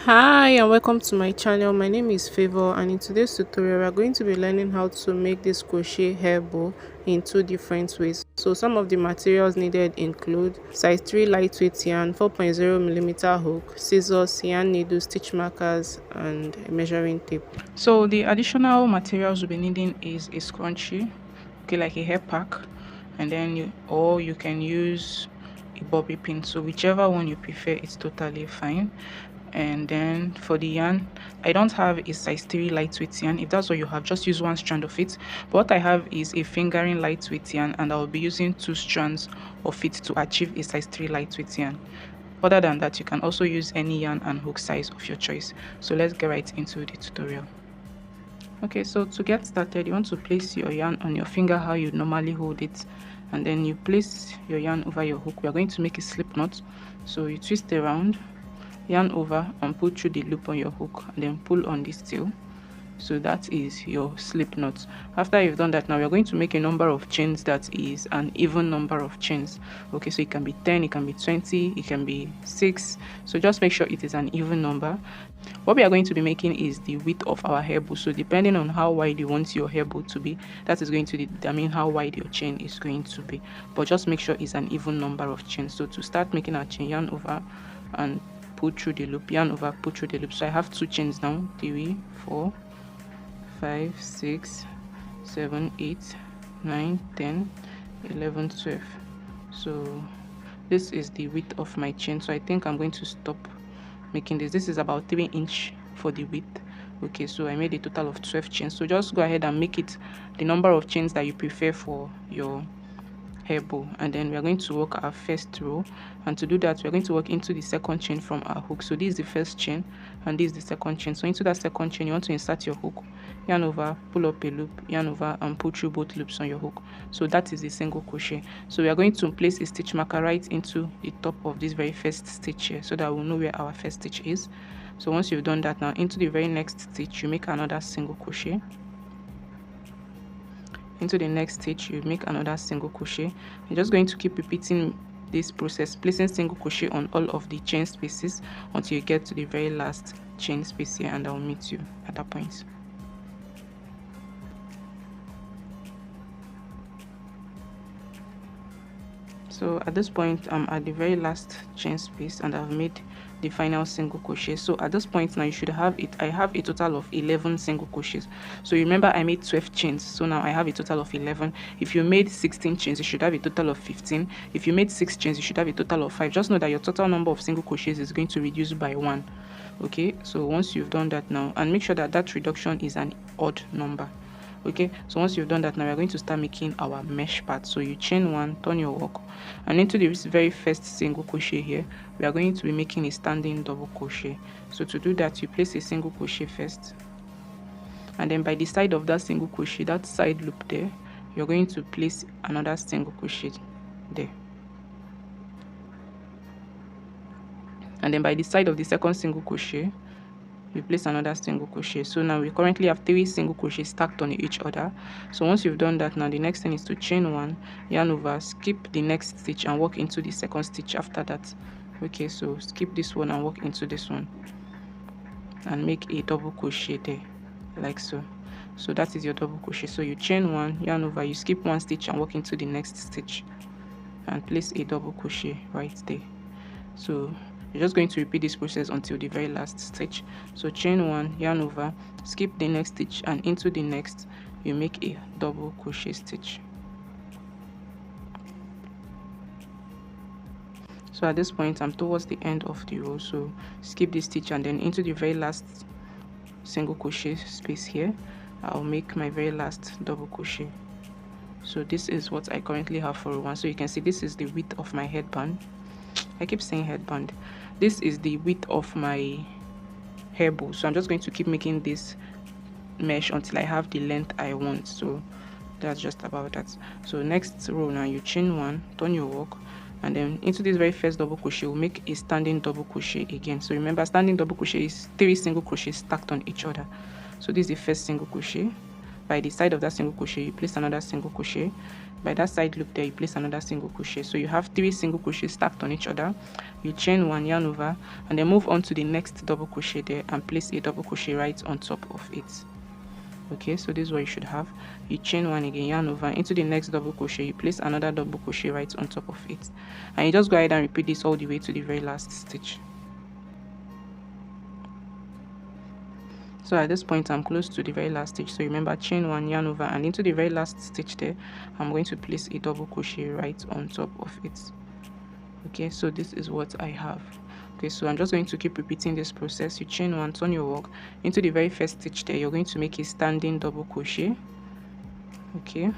Hi and welcome to my channel. My name is Favor, and in today's tutorial we are going to be learning how to make this crochet hair bow in two different ways. So some of the materials needed include size 3 lightweight yarn, 4.0 mm hook, scissors, yarn needle, stitch markers, and a measuring tape. So the additional materials we'll be needing is a scrunchie, okay, like a hair pack, and then you can use a bobby pin. So whichever one you prefer, it's totally fine. And then for the yarn, I don't have a size 3 lightweight yarn. If that's what you have, just use one strand of it. But what I have is a fingering lightweight yarn, and I'll be using 2 strands of it to achieve a size 3 lightweight yarn. Other than that, you can also use any yarn and hook size of your choice. So let's get right into the tutorial. Okay, so to get started, you want to place your yarn on your finger how you normally hold it, and then you place your yarn over your hook. We are going to make a slip knot, so you twist around, yarn over, and pull through the loop on your hook, and then pull on this tail. So that is your slip knot. After you've done that, now we're going to make a number of chains that is an even number of chains. Okay, so it can be 10, it can be 20, it can be 6. So just make sure it is an even number. What we are going to be making is the width of our hair bow. So depending on how wide you want your hair bow to be, that is going to determine how wide your chain is going to be. But just make sure it's an even number of chains. So to start making our chain, yarn over and pull through the loop, yarn over, pull through the loop. So I have 2 chains now, 3, 4, 5, 6, 7, 8, 9, 10, 11, 12. So this is the width of my chain. So I think I'm going to stop making this is about 3 inch for the width. Okay, so I made a total of 12 chains. So just go ahead and make it the number of chains that you prefer for your hair bow, and then we are going to work our first row. And to do that, we are going to work into the second chain from our hook. So this is the first chain and this is the second chain. So into that second chain, you want to insert your hook, yarn over, pull up a loop, yarn over, and pull through both loops on your hook. So that is a single crochet. So we are going to place a stitch marker right into the top of this very first stitch here, so that we'll know where our first stitch is. So once you've done that, now into the very next stitch you make another single crochet. Into the next stitch you make another single crochet. You're just going to keep repeating this process, placing single crochet on all of the chain spaces until you get to the very last chain space here, and I'll meet you at that point. So at this point I'm at the very last chain space and I've made the final single crochet. So at this point now you should have it, I have a total of 11 single crochets. So remember I made 12 chains, so now I have a total of 11. If you made 16 chains, you should have a total of 15. If you made 6 chains, you should have a total of 5. Just know that your total number of single crochets is going to reduce by 1. Okay, so once you've done that now, and make sure that that reduction is an odd number. Okay, so once you've done that, now we're going to start making our mesh part. So you chain 1, turn your work, and into this very first single crochet here we are going to be making a standing double crochet. So to do that, you place a single crochet first, and then by the side of that single crochet, that side loop there, you're going to place another single crochet there, and then by the side of the second single crochet you place another single crochet. So now we currently have 3 single crochets stacked on each other. So once you've done that, now the next thing is to chain 1, yarn over, skip the next stitch and work into the second stitch after that. Okay, so skip this one and work into this one and make a double crochet there, like so. So that is your double crochet. So you chain 1, yarn over, you skip 1 stitch and work into the next stitch and place a double crochet right there. So you're just going to repeat this process until the very last stitch. So chain 1, yarn over, skip the next stitch, and into the next you make a double crochet stitch. So at this point I'm towards the end of the row, so skip this stitch and then into the very last single crochet space here I'll make my very last double crochet. So this is what I currently have for row 1. So you can see this is the width of my headband. I keep saying headband. This is the width of my hair bow. So I'm just going to keep making this mesh until I have the length I want. So that's just about that. So next row now you chain 1, turn your work, and then into this very first double crochet we'll make a standing double crochet again. So remember, standing double crochet is 3 single crochets stacked on each other. So this is the first single crochet. By the side of that single crochet, you place another single crochet. By that side loop there, you place another single crochet. So you have 3 single crochets stacked on each other. You chain 1, yarn over, and then move on to the next double crochet there and place a double crochet right on top of it. Okay, so this is what you should have. You chain 1 again, yarn over, into the next double crochet, you place another double crochet right on top of it, and you just go ahead and repeat this all the way to the very last stitch. So at this point, I'm close to the very last stitch, so remember, chain 1, yarn over, and into the very last stitch there, I'm going to place a double crochet right on top of it. Okay, so this is what I have. Okay, so I'm just going to keep repeating this process. You chain 1, turn your work, into the very first stitch there, you're going to make a standing double crochet. Okay,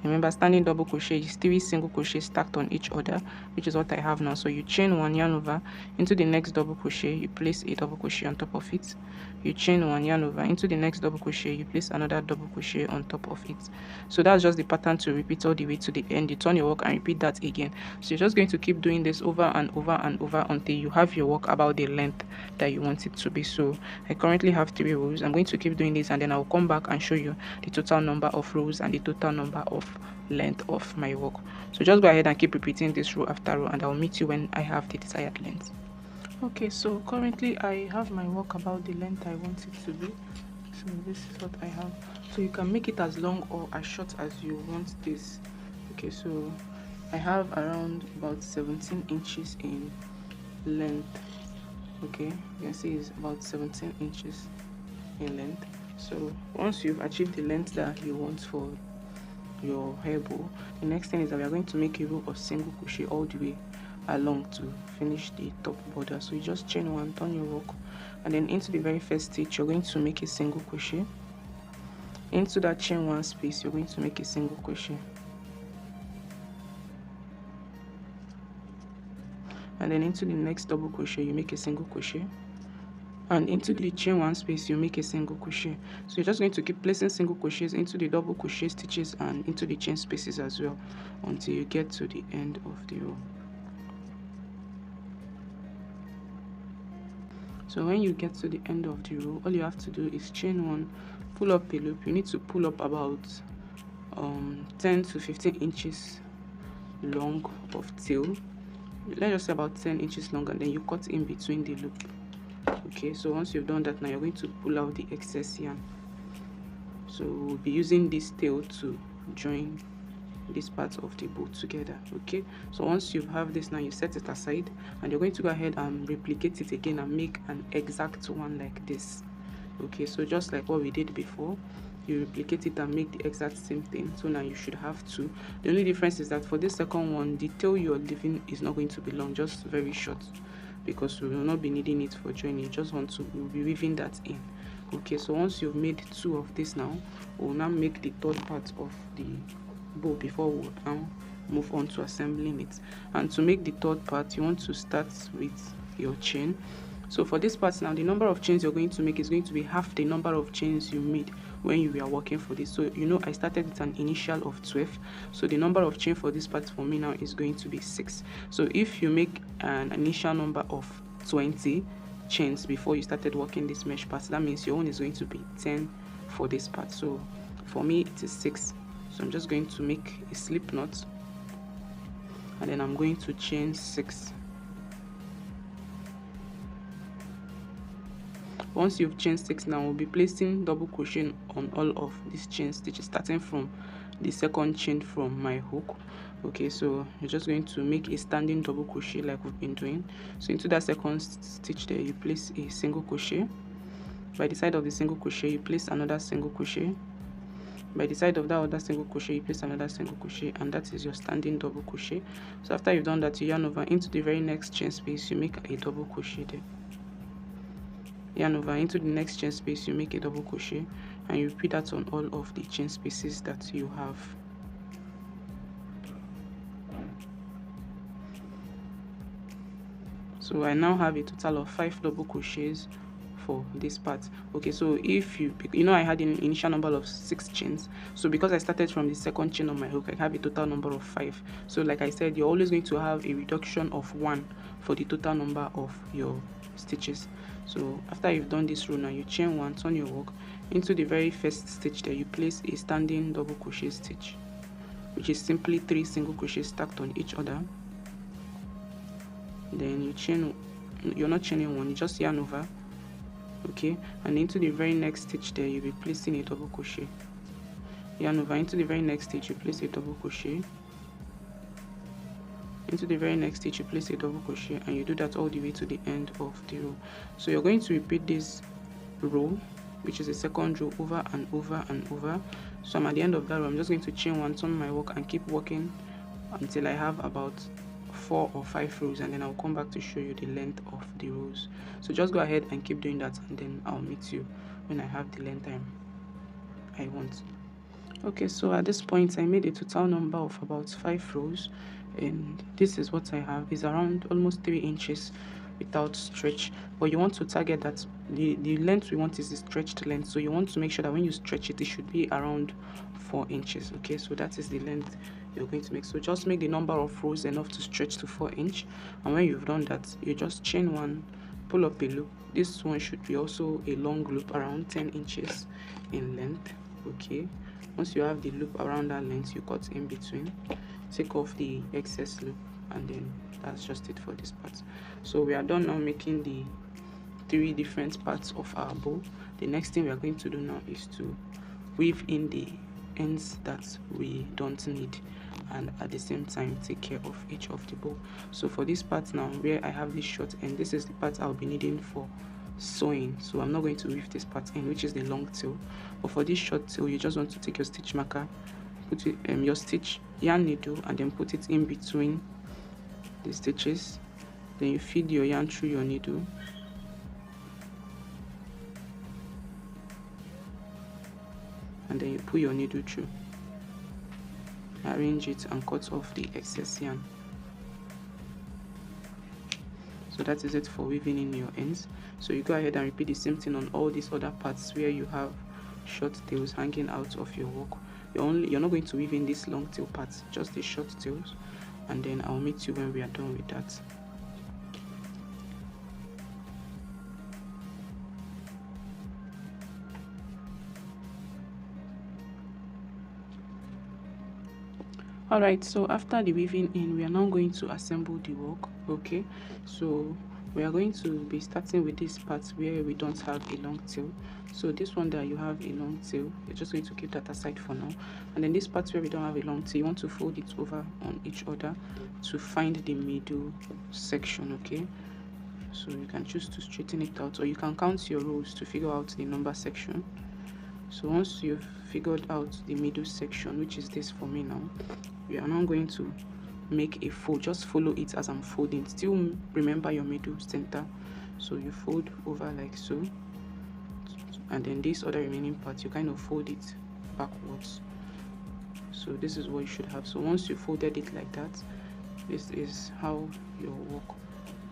remember, standing double crochet is 3 single crochets stacked on each other, which is what I have now. So you chain 1, yarn over, into the next double crochet, you place a double crochet on top of it. You chain 1, yarn over, into the next double crochet, you place another double crochet on top of it. So that's just the pattern to repeat all the way to the end. You turn your work and repeat that again. So you're just going to keep doing this over and over and over until you have your work about the length that you want it to be. So I currently have 3 rows. I'm going to keep doing this, and then I'll come back and show you the total number of rows and the total number of length of my work. So just go ahead and keep repeating this row after row, and I'll meet you when I have the desired length. Okay, so currently I have my work about the length I want it to be. So this is what I have. So you can make it as long or as short as you want this. Okay, so I have around about 17 inches in length. Okay, you can see it's about 17 inches in length. So once you've achieved the length that you want for your hair bow, the next thing is that we are going to make a row of single crochet all the way along to finish the top border. So you just chain 1, turn your work, and then into the very first stitch you're going to make a single crochet. Into that chain 1 space you're going to make a single crochet, and then into the next double crochet you make a single crochet, and into the chain 1 space you make a single crochet. So you're just going to keep placing single crochets into the double crochet stitches and into the chain spaces as well until you get to the end of the row. So when you get to the end of the row, all you have to do is chain 1, pull up a loop. You need to pull up about 10 to 15 inches long of tail. Let's just say about 10 inches long, and then you cut in between the loop. Okay, so once you've done that, now you're going to pull out the excess yarn. So we'll be using this tail to join this part of the bow together. Okay, so once you have this, now you set it aside, and you're going to go ahead and replicate it again and make an exact one like this. Okay, so just like what we did before, you replicate it and make the exact same thing. So now you should have 2. The only difference is that for this second one, the tail you're leaving is not going to be long, just very short, because we will not be needing it for joining. You just want to, we'll be weaving that in. Okay, so once you've made 2 of this, now we'll now make the third part of the bow before we now move on to assembling it. And to make the third part, you want to start with your chain. So for this part now, the number of chains you're going to make is going to be half the number of chains you made when you were working for this. So you know, I started with an initial of 12, so the number of chain for this part for me now is going to be 6. So if you make an initial number of 20 chains before you started working this mesh part, that means your own is going to be 10 for this part. So for me it is 6. So I'm just going to make a slip knot, and then I'm going to chain 6. Once you've chained 6, now we'll be placing double crochet on all of these chain stitches, starting from the second chain from my hook. Okay, so you're just going to make a standing double crochet like we've been doing. So into that second stitch there, you place a single crochet. By the side of the single crochet, you place another single crochet. By the side of that other single crochet, you place another single crochet, and that is your standing double crochet. So after you've done that, you yarn over into the very next chain space, you make a double crochet there. Yarn over into the next chain space, you make a double crochet, and you repeat that on all of the chain spaces that you have. So I now have a total of 5 double crochets for this part. Okay, so if you know, I had an initial number of 6 chains, so because I started from the second chain on my hook, I have a total number of 5. So like I said, you're always going to have a reduction of 1 for the total number of your stitches. So after you've done this row, now you chain 1, turn your work, Into the very first stitch there, you place a standing double crochet stitch, which is simply 3 single crochets stacked on each other. Then you chain, you're not chaining one, you just yarn over, okay, and into the very next stitch there, you'll be placing a double crochet, yarn over. Into the very next stitch, you place a double crochet, into the very next stitch, you place a double crochet, and you do that all the way to the end of the row. So you're going to repeat this row, which is the second row, over and over and over. So I'm at the end of that row. I'm just going to chain one, turn my work, and keep working until I have about 4 or 5 rows, and then I'll come back to show you the length of the rows. So just go ahead and keep doing that, and then I'll meet you when I have the length I want. Okay, so at this point I made a total number of about 5 rows, and this is what I have. Is around almost 3 inches without stretch, but you want to target that the length we want is the stretched length, so you want to make sure that when you stretch it, it should be around 4 inches. Okay, so that is the length you're going to make. So just make the number of rows enough to stretch to 4 inch, and when you've done that, you just chain one, pull up a loop. This one should be also a long loop around 10 inches in length. Okay, once you have the loop around that length, you cut in between, take off the excess loop, and then that's just it for this part. So we are done now making the 3 different parts of our bow. The next thing we are going to do now is to weave in the ends that we don't need, and at the same time take care of each of the bow. So for this part now, where I have this short end, this is the part I'll be needing for sewing, so I'm not going to weave this part in, which is the long tail. But for this short tail, you just want to take your stitch marker, put it your stitch yarn needle, and then put it in between the stitches. Then you feed your yarn through your needle, and then you pull your needle through, arrange it, and cut off the excess yarn. So that is it for weaving in your ends. So you go ahead and repeat the same thing on all these other parts where you have short tails hanging out of your work. You're not going to weave in this long tail parts, just the short tails, and then I'll meet you when we are done with that. Alright, so after the weaving in, we are now going to assemble the work. Okay, so we are going to be starting with this part where we don't have a long tail. So this one that you have a long tail, you're just going to keep that aside for now. And then this part where we don't have a long tail, you want to fold it over on each other to find the middle section. Okay, so you can choose to straighten it out, or you can count your rows to figure out the number section. So once you've figured out the middle section, which is this for me now, we are now going to make a fold. Just follow it as I'm folding. Still remember your middle center. So you fold over like so, and then this other remaining part, you kind of fold it backwards. So this is what you should have. So once you folded it like that, this is how your work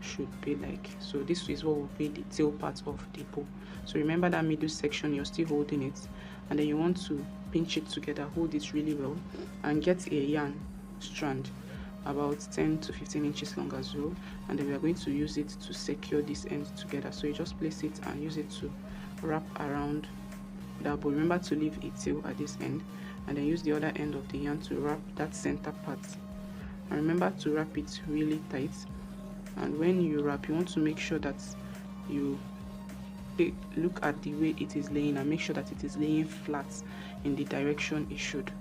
should be like. So this is what will be the tail part of the bow. So remember that middle section, you're still holding it, and then you want to pinch it together, hold it really well, and get a yarn strand about 10 to 15 inches long as well, and then we are going to use it to secure this end together. So you just place it and use it to wrap around that bow. Remember to leave a tail at this end, and then use the other end of the yarn to wrap that center part, and remember to wrap it really tight. And when you wrap, you want to make sure that you look at the way it is laying and make sure that it is laying flat in the direction it should.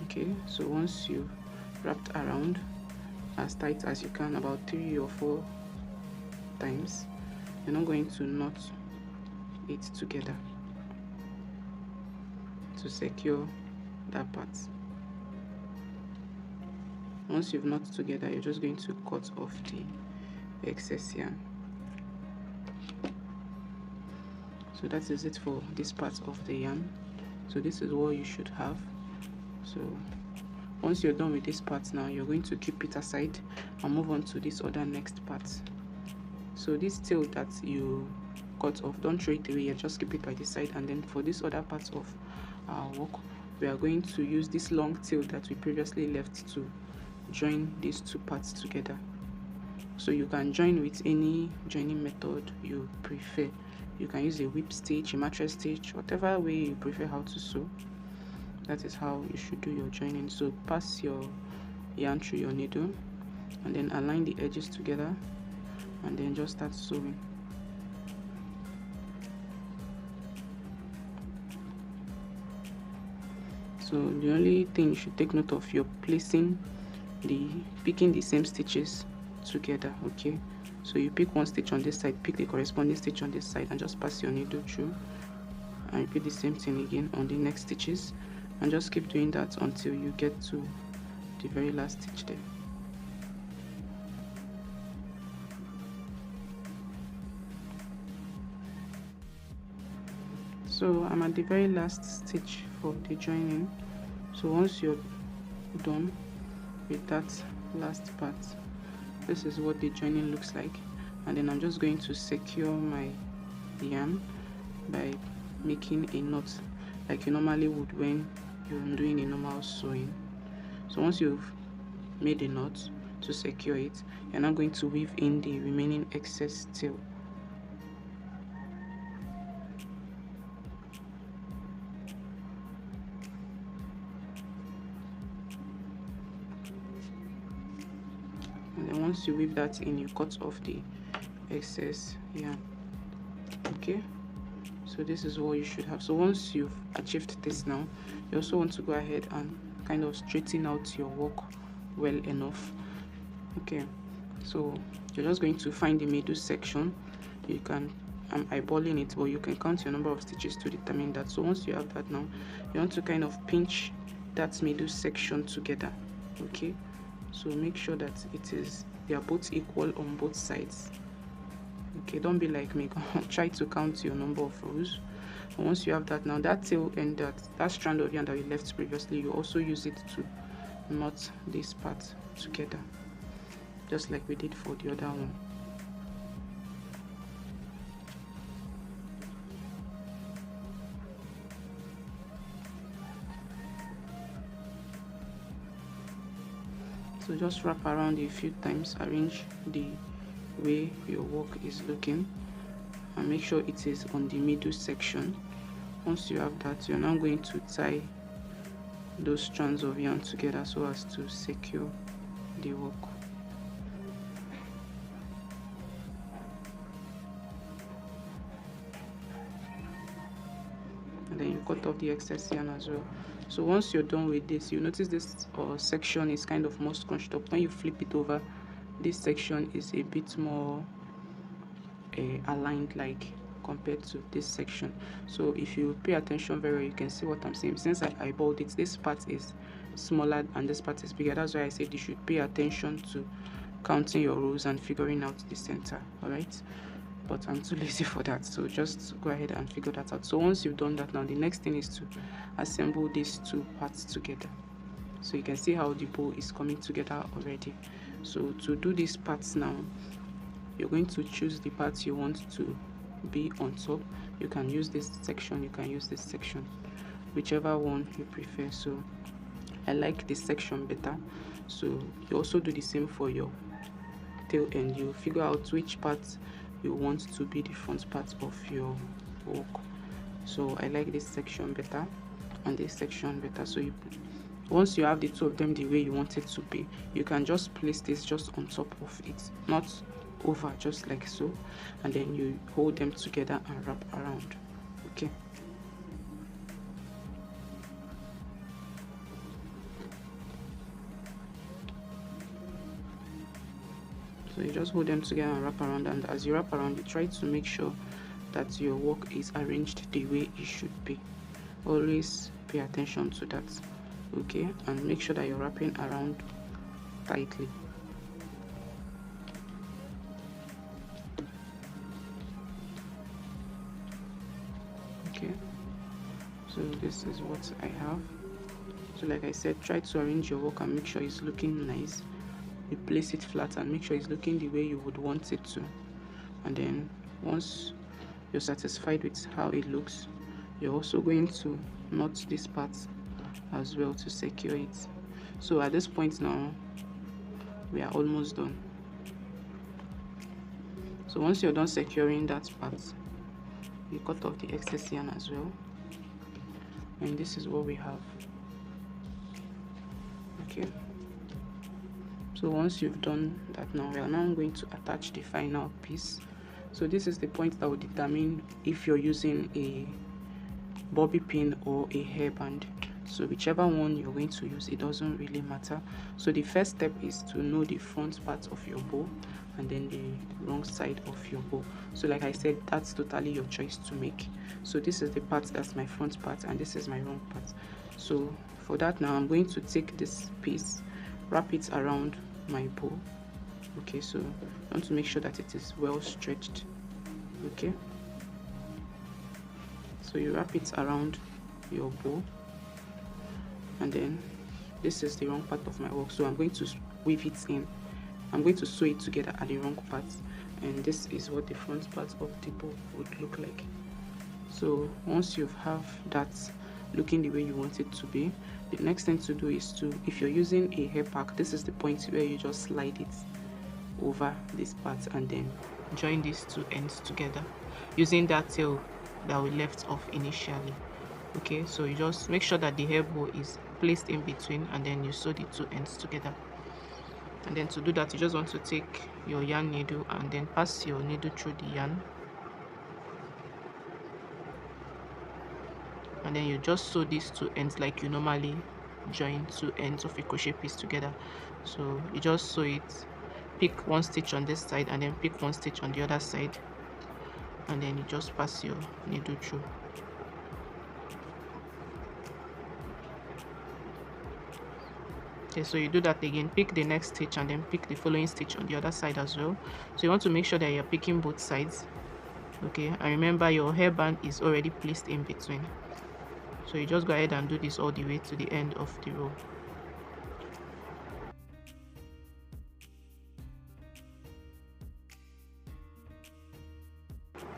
Okay, so once you've wrapped around as tight as you can, about 3 or 4 times, you're not going to knot it together to secure that part. Once you've knotted together, you're just going to cut off the excess yarn. So that is it for this part of the yarn. So this is what you should have. So once you're done with this part now, you're going to keep it aside and move on to this other next part. So this tail that you cut off, don't throw it away, just keep it by the side. And then for this other part of our work, we are going to use this long tail that we previously left to join these two parts together. So you can join with any joining method you prefer. You can use a whip stitch, a mattress stitch, whatever way you prefer how to sew. That is how you should do your joining. So pass your yarn through your needle and then align the edges together and then just start sewing. So the only thing you should take note of, you're picking the same stitches together. Okay, so you pick one stitch on this side, pick the corresponding stitch on this side, and just pass your needle through and repeat the same thing again on the next stitches, and just keep doing that until you get to the very last stitch there. So I'm at the very last stitch for the joining. So once you're done with that last part, this is what the joining looks like. And then I'm just going to secure my yarn by making a knot like you normally would when you're doing a normal sewing. So once you've made a knot to secure it, you're now going to weave in the remaining excess tail. And then once you weave that in, you cut off the excess yarn. Okay, so this is what you should have. So once you've achieved this, now you also want to go ahead and kind of straighten out your work well enough. Okay, so you're just going to find the middle section. You can, I'm eyeballing it, but you can count your number of stitches to determine that. So once you have that, now you want to kind of pinch that middle section together. Okay, so make sure that they are both equal on both sides. Okay, don't be like me. Try to count your number of rows. And once you have that, now that tail and that strand of yarn that we left previously, you also use it to knot this part together, just like we did for the other one. So just wrap around a few times, arrange the way your work is looking, and make sure it is on the middle section. Once you have that, you're now going to tie those strands of yarn together so as to secure the work. And then you cut off the excess yarn as well. So once you're done with this, you notice this section is kind of more scrunched up. When you flip it over, this section is a bit more aligned, like compared to this section. So if you pay attention very well, you can see what I'm saying. Since I eyeballed it, this part is smaller and this part is bigger. That's why I said you should pay attention to counting your rows and figuring out the center. All right, but I'm too lazy for that, so just go ahead and figure that out. So once you've done that, now the next thing is to assemble these two parts together. So you can see how the bow is coming together already. So to do these parts now, you're going to choose the parts you want to be on top. You can use this section, you can use this section, whichever one you prefer. So I like this section better. So you also do the same for your tail end. You figure out which part you want to be the front part of your work. So I like this section better and this section better. So once you have the two of them the way you want it to be, you can just place this just on top of it, not over, just like so, and then you hold them together and wrap around. Okay, so you just hold them together and wrap around, and as you wrap around, you try to make sure that your work is arranged the way it should be. Always pay attention to that. Okay, and make sure that you're wrapping around tightly. Okay, so this is what I have. So like I said, try to arrange your work and make sure it's looking nice. You place it flat and make sure it's looking the way you would want it to. And then once you're satisfied with how it looks, you're also going to knot this part as well to secure it. So at this point now, we are almost done. So once you're done securing that part, you cut off the excess yarn as well, and this is what we have. Okay, so once you've done that, now we are now going to attach the final piece. So this is the point that will determine if you're using a bobby pin or a hairband. So whichever one you're going to use, it doesn't really matter. So the first step is to know the front part of your bow and then the wrong side of your bow. So like I said, that's totally your choice to make. So this is the part that's my front part and this is my wrong part. So for that, now I'm going to take this piece, wrap it around my bow. Okay, so I want to make sure that it is well stretched. Okay, so you wrap it around your bow, and then this is the wrong part of my work, so I'm going to weave it in. I'm going to sew it together at the wrong part, and this is what the front part of the bow would look like. So once you have that looking the way you want it to be, the next thing to do is to, if you're using a hair pack, this is the point where you just slide it over this part and then join these two ends together using that tail that we left off initially. Okay, so you just make sure that the hair bow is placed in between and then you sew the two ends together. And then to do that, you just want to take your yarn needle and then pass your needle through the yarn, and then you just sew these two ends like you normally join two ends of a crochet piece together. So you just sew it, pick one stitch on this side and then pick one stitch on the other side, and then you just pass your needle through. Okay, so you do that again, pick the next stitch and then pick the following stitch on the other side as well. So you want to make sure that you're picking both sides. Okay, and remember your hairband is already placed in between, so you just go ahead and do this all the way to the end of the row.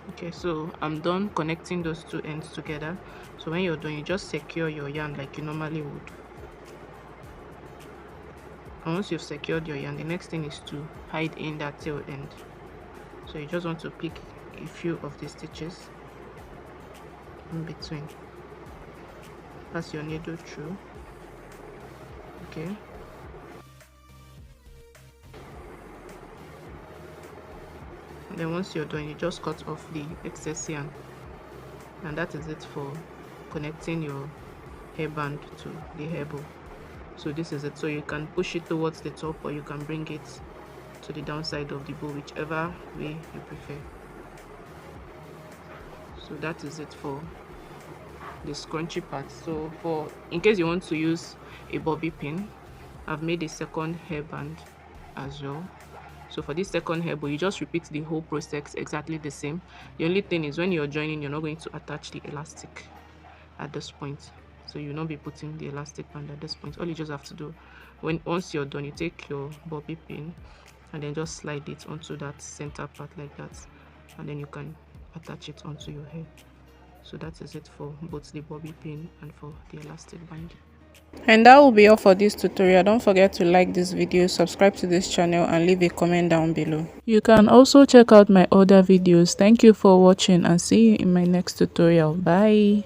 Okay, so I'm done connecting those two ends together. So when you're done, you just secure your yarn like you normally would. And once you've secured your yarn, the next thing is to hide in that tail end. So you just want to pick a few of the stitches in between, pass your needle through. Okay, and then once you're done, you just cut off the excess yarn, and that is it for connecting your hairband to the hair bow. So this is it. So you can push it towards the top or you can bring it to the downside of the bow, whichever way you prefer. So that is it for the scrunchy part. So for in case you want to use a bobby pin, I've made a second hairband as well. So for this second hair bow, you just repeat the whole process exactly the same. The only thing is when you're joining, you're not going to attach the elastic at this point. So you'll not be putting the elastic band at this point. All you just have to do, once you're done, you take your bobby pin and then just slide it onto that center part like that, and then you can attach it onto your hair. So that is it for both the bobby pin and for the elastic band. And that will be all for this tutorial. Don't forget to like this video, subscribe to this channel and leave a comment down below. You can also check out my other videos. Thank you for watching and see you in my next tutorial. Bye.